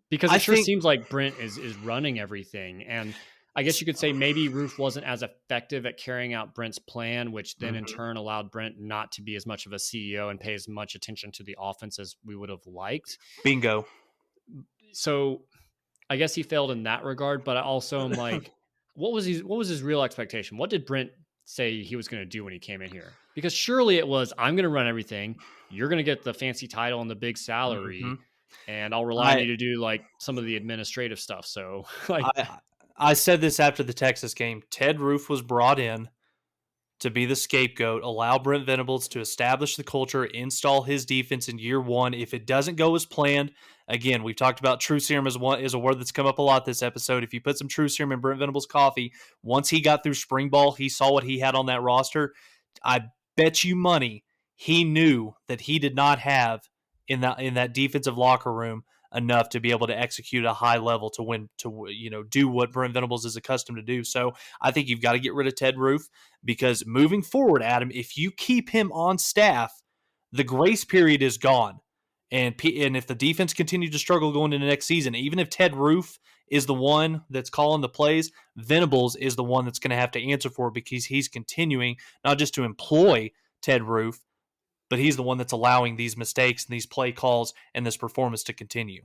because I it sure think seems like Brent is running everything. And I guess you could say maybe Roof wasn't as effective at carrying out Brent's plan, which then in Mhm. turn allowed Brent not to be as much of a CEO and pay as much attention to the offense as we would have liked. Bingo. So I guess he failed in that regard, but I also am like, what was his real expectation? What did Brent say he was going to do when he came in here? Because surely it was, I'm going to run everything. You're going to get the fancy title and the big hmm salary, and I'll rely on I you to do like some of the administrative stuff. So like, I I said this after the Texas game. Ted Roof was brought in to be the scapegoat, allow Brent Venables to establish the culture, install his defense in year one. If it doesn't go as planned, again, we've talked about true serum is a word that's come up a lot this episode. If you put some true serum in Brent Venables' coffee, once he got through spring ball, he saw what he had on that roster. I bet you money he knew that he did not have in that defensive locker room enough to be able to execute a high level to win do what Brent Venables is accustomed to do. So I think you've got to get rid of Ted Roof because moving forward, Adam, if you keep him on staff, the grace period is gone. And if the defense continues to struggle going into next season, even if Ted Roof is the one that's calling the plays, Venables is the one that's going to have to answer for it because he's continuing not just to employ Ted Roof, but he's the one that's allowing these mistakes and these play calls and this performance to continue.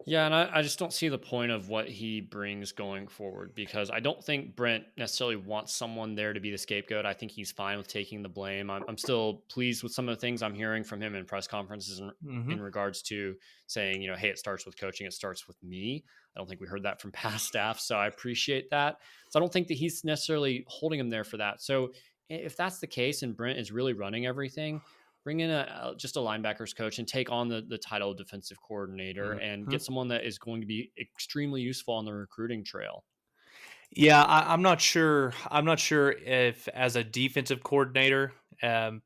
yeah, and I just don't see the point of what he brings going forward because I don't think Brent necessarily wants someone there to be the scapegoat. I think he's fine with taking the blame. I'm still pleased with some of the things I'm hearing from him in press conferences Mm-hmm. in regards to saying, hey, it starts with coaching, it starts with me. I don't think we heard that from past staff, so I appreciate that. So I don't think that he's necessarily holding him there for that. So if that's the case and Brent is really running everything, bring in just a linebackers coach and take on the title of defensive coordinator and get someone that is going to be extremely useful on the recruiting trail. Yeah, I'm not sure. I'm not sure if as a defensive coordinator, well,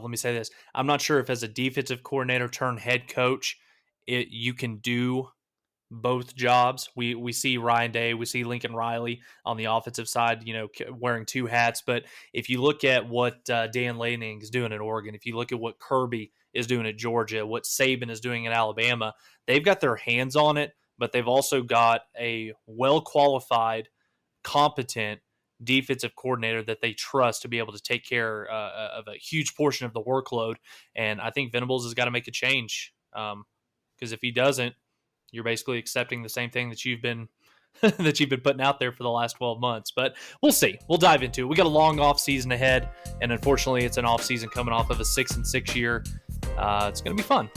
let me say this. I'm not sure if as a defensive coordinator turned head coach, you can do both jobs. We see Ryan Day, we see Lincoln Riley on the offensive side, wearing two hats. But if you look at what Dan Lanning is doing at Oregon, if you look at what Kirby is doing at Georgia, what Saban is doing at Alabama, they've got their hands on it, but they've also got a well-qualified, competent defensive coordinator that they trust to be able to take care of a huge portion of the workload. And I think Venables has got to make a change, because if he doesn't, you're basically accepting the same thing that you've been putting out there for the last 12 months. But we'll see. We'll dive into it. We got a long off season ahead, and unfortunately, it's an off season coming off of a 6-6 year. It's going to be fun.